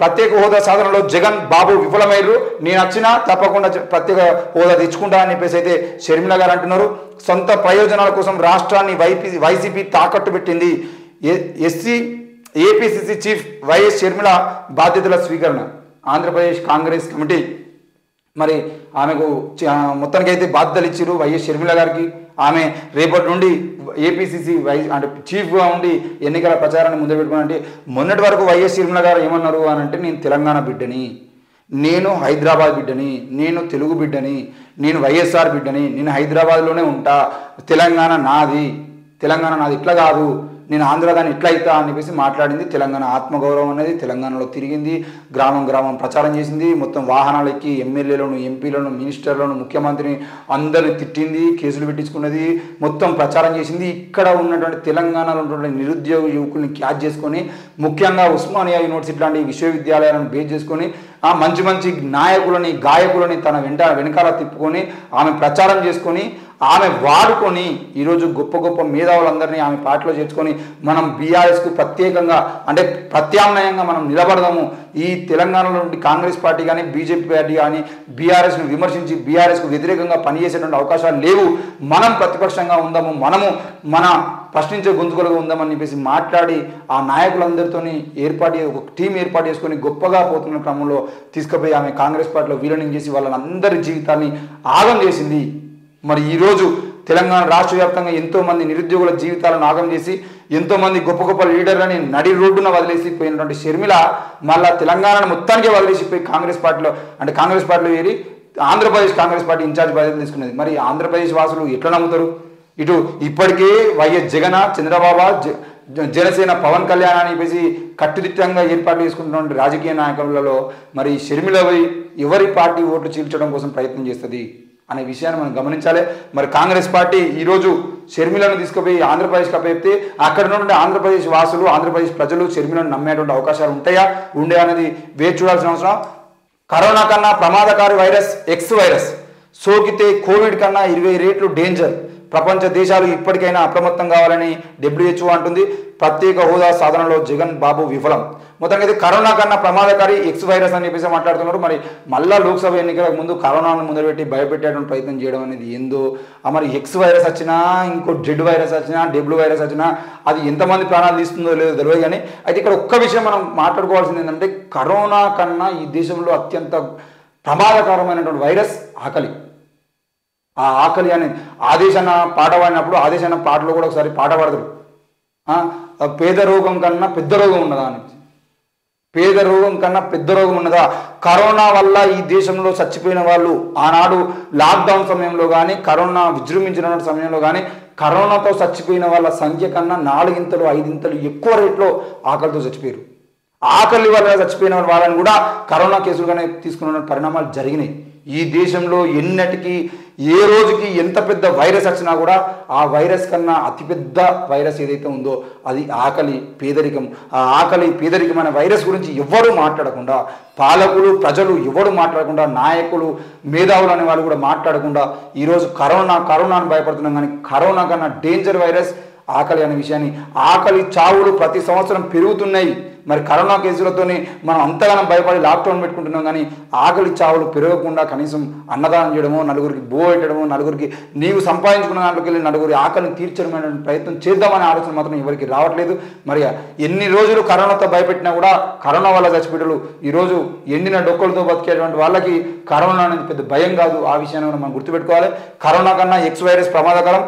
ప్రత్యేక హోదా సాధనలో జగన్ బాబు విఫలమయ్యారు, నేను వచ్చినా తప్పకుండా ప్రత్యేక హోదా తెచ్చుకుంటా అని చెప్పేసి అయితే షర్మిల గారు అంటున్నారు. సొంత ప్రయోజనాల కోసం రాష్ట్రాన్ని వైసీపీ తాకట్టు పెట్టింది. ఏపీసీసీ చీఫ్ వైఎస్ షర్మిల బాధ్యతల స్వీకరణ. ఆంధ్రప్రదేశ్ కాంగ్రెస్ కమిటీ మరి ఆమెకు మొత్తానికైతే బాధ్యతలు ఇచ్చారు వైఎస్ షర్మిల గారికి. ఆమె రేపటి నుండి ఏపీసీసీ అంటే చీఫ్గా ఉండి ఎన్నికల ప్రచారాన్ని ముందు పెట్టుకుని, అంటే మొన్నటి వరకు వైఎస్ షర్మిల గారు ఏమన్నారు అని అంటే, నేను తెలంగాణ బిడ్డని, నేను హైదరాబాద్ బిడ్డని, నేను తెలుగు బిడ్డని, నేను వైఎస్ఆర్ బిడ్డని, నేను హైదరాబాద్లోనే ఉంటా, తెలంగాణ నాది ఇట్లా కాదు, నేను ఆంధ్రదాన్ని ఇట్లా అవుతా అని చెప్పేసి మాట్లాడింది. తెలంగాణ ఆత్మగౌరవం అనేది తెలంగాణలో తిరిగింది, గ్రామం గ్రామం ప్రచారం చేసింది, మొత్తం వాహనాలు ఎక్కి ఎమ్మెల్యేలను, ఎంపీలను, మినిస్టర్లను, ముఖ్యమంత్రిని అందరిని తిట్టింది, కేసులు పెట్టించుకున్నది, మొత్తం ప్రచారం చేసింది. ఇక్కడ ఉన్నటువంటి తెలంగాణలో ఉన్నటువంటి నిరుద్యోగ యువకుల్ని క్యాచ్ చేసుకొని, ముఖ్యంగా ఉస్మానియా యూనివర్సిటీ లాంటి విశ్వవిద్యాలయాలను బేస్ చేసుకొని మంచి మంచి నాయకులని, గాయకులని తన వెనకాల తిప్పుకొని ఆమె ప్రచారం చేసుకొని, ఆమె వాడుకొని ఈరోజు గొప్ప గొప్ప మేధావులందరినీ ఆమె పార్టీలో చేర్చుకొని మనం బీఆర్ఎస్కు ప్రత్యేకంగా అంటే ప్రత్యామ్నాయంగా మనం నిలబడదాము. ఈ తెలంగాణలో నుండి కాంగ్రెస్ పార్టీ కానీ బీజేపీ పార్టీ కానీ బీఆర్ఎస్ను విమర్శించి బీఆర్ఎస్కు వ్యతిరేకంగా పనిచేసేటువంటి అవకాశాలు లేవు, మనం ప్రతిపక్షంగా ఉందాము, మనము మన ప్రశ్నించే గొంతుకలుగా ఉందామని చెప్పేసి మాట్లాడి ఆ నాయకులందరితో ఒక టీం ఏర్పాటు చేసుకొని గొప్పగా పోతున్న క్రమంలో తీసుకుపోయి ఆమె కాంగ్రెస్ పార్టీలో విలీనం చేసి వాళ్ళందరి జీవితాన్ని ఆగం చేసింది. మరి ఈరోజు తెలంగాణ రాష్ట్ర వ్యాప్తంగా ఎంతోమంది నిరుద్యోగుల జీవితాలను ఆగం చేసి ఎంతోమంది గొప్ప గొప్ప లీడర్లని నడి రోడ్డున వదిలేసి పోయినటువంటి షర్మిల మళ్ళా తెలంగాణను మొత్తానికే వదిలేసిపోయి కాంగ్రెస్ పార్టీలో ఏరి ఆంధ్రప్రదేశ్ కాంగ్రెస్ పార్టీ ఇన్ఛార్జ్ బాధ్యతలు తీసుకున్నది. మరి ఆంధ్రప్రదేశ్ వాసులు ఎట్లా నమ్ముతారు? ఇటు ఇప్పటికే వైఎస్ జగన్, చంద్రబాబు, జనసేన, పవన్ కళ్యాణ్ అని చెప్పేసి కట్టుదిట్టంగా ఏర్పాటు చేసుకుంటున్న రాజకీయ నాయకులలో మరి షర్మిల ఎవరి పార్టీ ఓట్లు చీల్చడం కోసం ప్రయత్నం చేస్తుంది అనే విషయాన్ని మనం గమనించాలి. మరి కాంగ్రెస్ పార్టీ ఈరోజు షర్మిలను తీసుకుపోయి ఆంధ్రప్రదేశ్కి అప్పచెప్తే అక్కడ నుండి ఆంధ్రప్రదేశ్ వాసులు, ఆంధ్రప్రదేశ్ ప్రజలు షర్మిలను నమ్మేటువంటి అవకాశాలు ఉండే అనేది వేచి చూడాల్సిన అవసరం. కరోనా కన్నా ప్రమాదకారి వైరస్ ఎక్స్ వైరస్ సోకితే కోవిడ్ కన్నా 20 రెట్లు డేంజర్. ప్రపంచ దేశాలు ఇప్పటికైనా అప్రమత్తం కావాలని WHO అంటుంది. ప్రత్యేక హోదా సాధనలో జగన్ బాబు విఫలం. మొత్తంగా అయితే కరోనా కన్నా ప్రమాదకారి ఎక్స్ వైరస్ అని చెప్పేసి మాట్లాడుతున్నారు. మరి మళ్ళా లోక్సభ ఎన్నికలకు ముందు కరోనాను ముందరపెట్టి భయపెట్టేటువంటి ప్రయత్నం చేయడం అనేది ఏందో, మరి ఎక్స్ వైరస్ వచ్చినా, ఇంకో జెడ్ వైరస్ వచ్చినా, డబ్ల్యూ వైరస్ వచ్చినా అది ఎంతమంది ప్రాణాలు తీస్తుందో లేదో తెలియదు. కానీ అయితే ఇక్కడ ఒక్క విషయం మనం మాట్లాడుకోవాల్సింది ఏంటంటే, కరోనా కన్నా ఈ దేశంలో అత్యంత ప్రమాదకరమైనటువంటి వైరస్ ఆకలి. ఆ ఆకలి అనే ఆదేశాన పాట పాడినప్పుడు ఆదేశాన పాటలో కూడా ఒకసారి పాట పాడతారు, పేద రోగం కన్నా పెద్ద రోగం ఉన్నదా అని. పేద రోగం కన్నా పెద్ద రోగం ఉన్నదా? కరోనా వల్ల ఈ దేశంలో చచ్చిపోయిన వాళ్ళు ఆనాడు లాక్డౌన్ సమయంలో కానీ, కరోనా విజృంభించిన సమయంలో కానీ కరోనాతో చచ్చిపోయిన వాళ్ళ సంఖ్య కన్నా 4 ఇంతలు 5 ఇంతలు ఎక్కువ రేట్లో ఆకలితో చచ్చిపోయారు. ఆకలి వల్ల చచ్చిపోయిన వాళ్ళని కూడా కరోనా కేసులుగానే తీసుకున్న పరిణామాలు జరిగినాయి. ఈ దేశంలో ఎన్నటికీ ఏ రోజుకి ఎంత పెద్ద వైరస్ వచ్చినా కూడా ఆ వైరస్ కన్నా అతిపెద్ద వైరస్ ఏదైతే ఉందో అది ఆకలి, పేదరికం. ఆ ఆకలి, పేదరికం అనే వైరస్ గురించి ఎవరు మాట్లాడకుండా, పాలకులు, ప్రజలు ఎవరు మాట్లాడకుండా, నాయకులు, మేధావులు అనే వాళ్ళు కూడా మాట్లాడకుండా ఈరోజు కరోనాను భయపడుతున్నాం. కానీ కరోనా కన్నా డేంజర్ వైరస్ ఆకలి అనే విషయాన్ని, ఆకలి చావులు ప్రతి సంవత్సరం పెరుగుతున్నాయి. మరి కరోనా కేసులతోనే మనం అంతగానం భయపడి లాక్డౌన్ పెట్టుకుంటున్నాం. కానీ ఆకలి చావులు పెరగకుండా కనీసం అన్నదానం చేయడమో, నలుగురికి పెట్టడమో, నలుగురికి నీవు సంపాదించుకున్న దాంట్లోకి వెళ్ళి నలుగురి ఆకలిని తీర్చడమైన ప్రయత్నం చేద్దామనే ఆలోచన మాత్రం ఎవరికి రావట్లేదు. మరి ఎన్ని రోజులు కరోనాతో భయపెట్టినా కూడా కరోనా వల్ల చచ్చిపోయేటలు ఈరోజు ఎండిన డొక్కలతో బతికేటువంటి వాళ్ళకి కరోనా అనేది పెద్ద భయం కాదు. ఆ విషయాన్ని మనం గుర్తుపెట్టుకోవాలి. కరోనా కన్నా ఎక్స్ వైరస్ ప్రమాదకరం.